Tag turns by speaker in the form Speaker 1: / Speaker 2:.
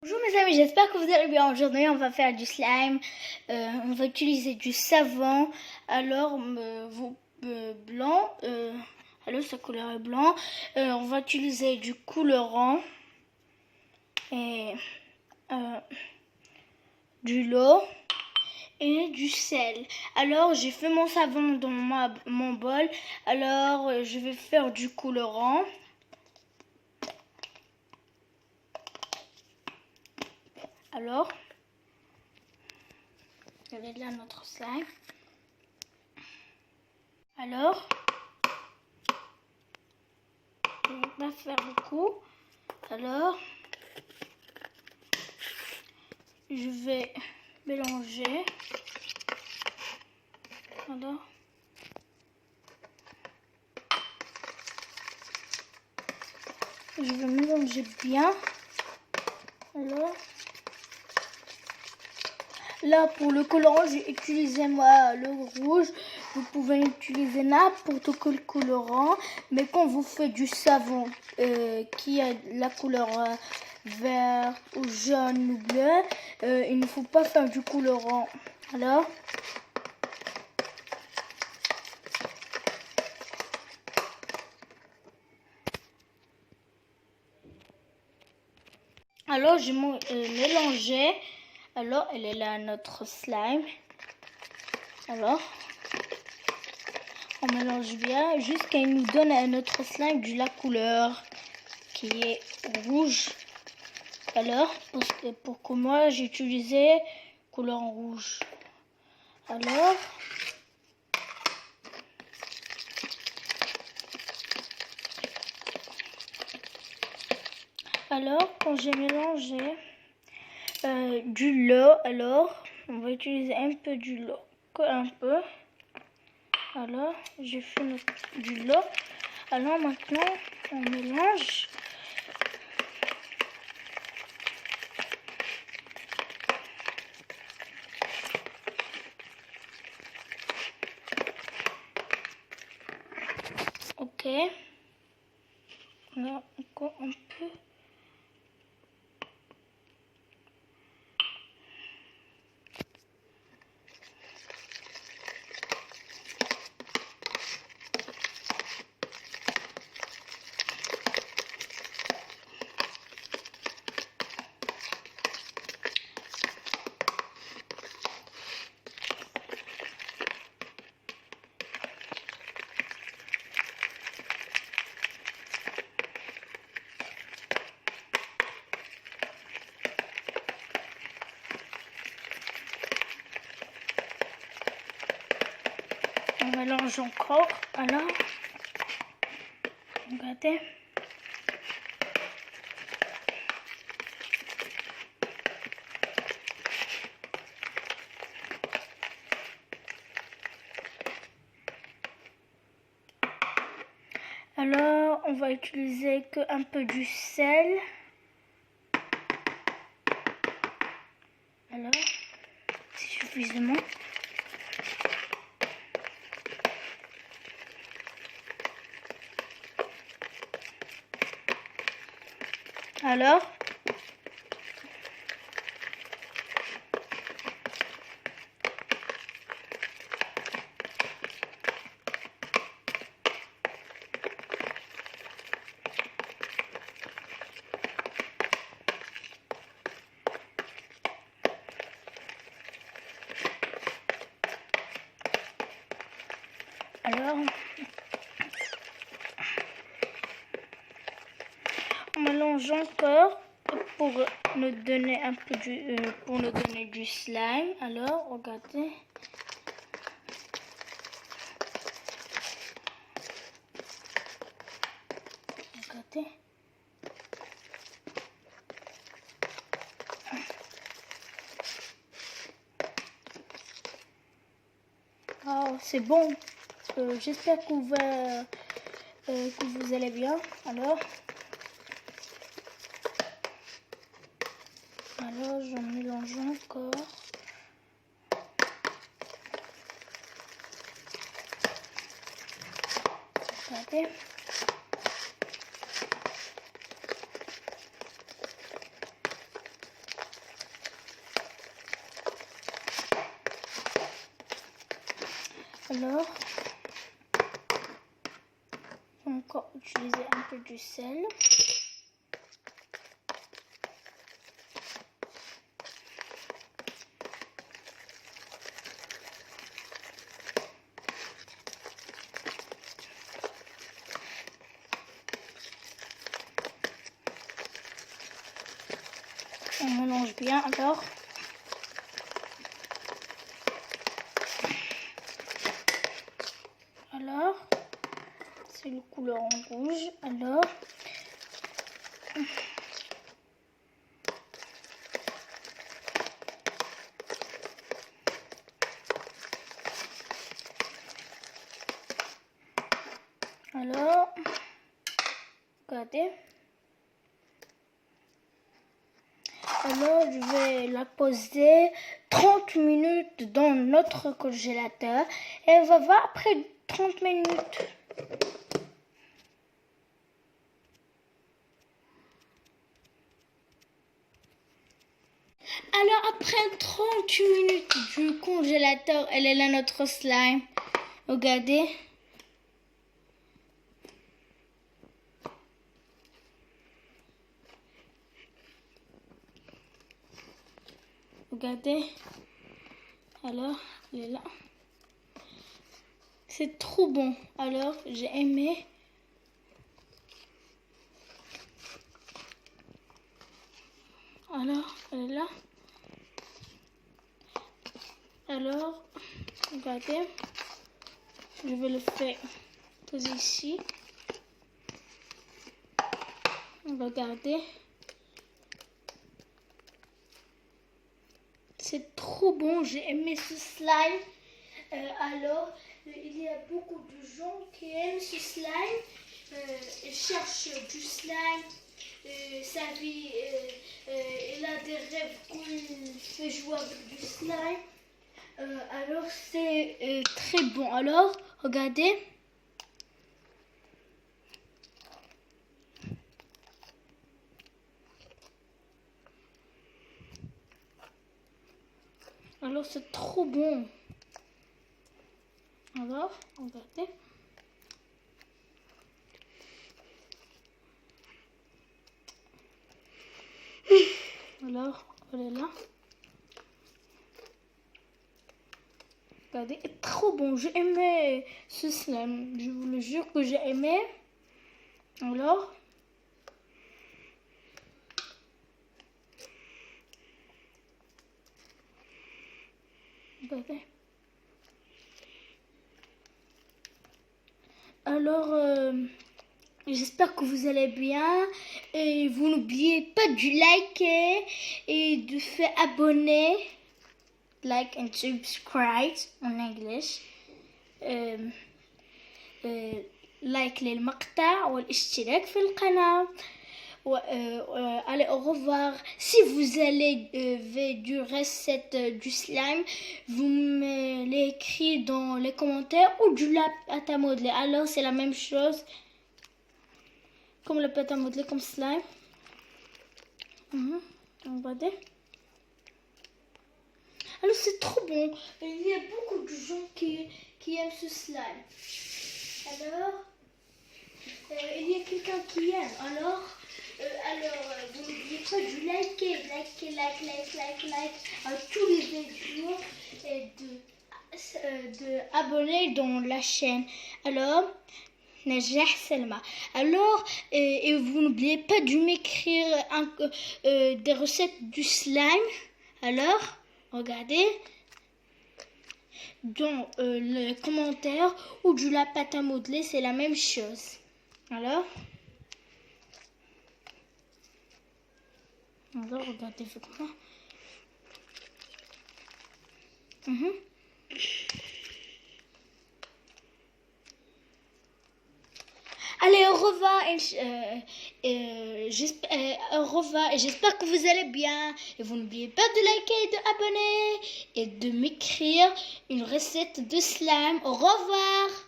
Speaker 1: Bonjour mes amis, j'espère que vous allez bien. Aujourd'hui on va faire du slime, on va utiliser du savon, alors blanc, alors sa couleur est blanc, on va utiliser du colorant et du lot et du sel. Alors j'ai fait mon savon dans mon bol, alors je vais faire du colorant. Alors, elle est là notre slime. Alors, je ne vais pas faire beaucoup. Alors, je vais mélanger. Alors, je vais mélanger bien. Alors, là pour le colorant, j'ai utilisé moi le rouge. Vous pouvez utiliser n'importe quel colorant, mais quand vous faites du savon qui a la couleur vert ou jaune ou bleu, il ne faut pas faire du colorant. Alors j'ai mélangé. Alors elle est là notre slime. Alors on mélange bien jusqu'à il nous donne à notre slime de la couleur qui est rouge. Alors pour que moi j'ai utilisé couleur rouge. Alors quand j'ai mélangé du lot, alors on va utiliser un peu du lot, un peu. Alors j'ai fait du lot. Alors maintenant on mélange. Ok. Là encore un peu. On mélange encore. Alors, regardez. Alors, on va utiliser que un peu du sel. Alors, c'est suffisamment. Alors, on mélange encore pour nous donner un peu pour nous donner du slime. Alors, regardez. Regardez. Oh, c'est bon. J'espère que vous allez bien. Alors, je mélange encore. Regardez. Alors, on va encore utiliser un peu du sel. On mélange bien alors. Alors, c'est le couleur en rouge. Alors, regardez. Alors, je vais la poser 30 minutes dans notre congélateur et elle va voir après 30 minutes. Alors, après 30 minutes du congélateur, elle est là notre slime. Regardez. Regardez. Alors, elle est là. C'est trop bon. Alors, j'ai aimé. Alors, elle est là. Alors, regardez. Je vais le faire poser ici. Regardez. C'est trop bon, j'ai aimé ce slime. Alors, il y a beaucoup de gens qui aiment ce slime. Ils cherchent du slime. Sa vie, il a des rêves qu'il fait jouer avec du slime. Alors, c'est très bon. Alors, regardez. Alors, c'est trop bon. Alors, regardez. Alors, elle est là. Regardez, trop bon. J'ai aimé ce slime. Je vous le jure que j'ai aimé. Alors. Regardez. Alors, j'espère que vous allez bien. Et vous n'oubliez pas de liker et de faire abonner. Like and subscribe en anglais. لايك للمقطع والاشتراك في القناة. Allez, au revoir. Si vous allez du recette du slime, vous me l'écrivez dans les commentaires ou du la pâte à modeler. Alors, c'est la même chose. Comme la pâte à modeler, comme slime. Regardez. Alors, c'est trop bon. Il y a beaucoup de gens qui aiment ce slime. Alors, il y a quelqu'un qui aime. Alors, vous n'oubliez pas de liker à tous les vidéos et de abonner dans la chaîne. Alors, Najah Selma. Alors, et vous n'oubliez pas de m'écrire des recettes du slime. Alors, regardez dans les commentaires ou de la pâte à modeler, c'est la même chose. Alors, regardez, comment. Allez, au revoir. Au revoir et j'espère que vous allez bien. Et vous n'oubliez pas de liker, de abonner et de m'écrire une recette de slime. Au revoir.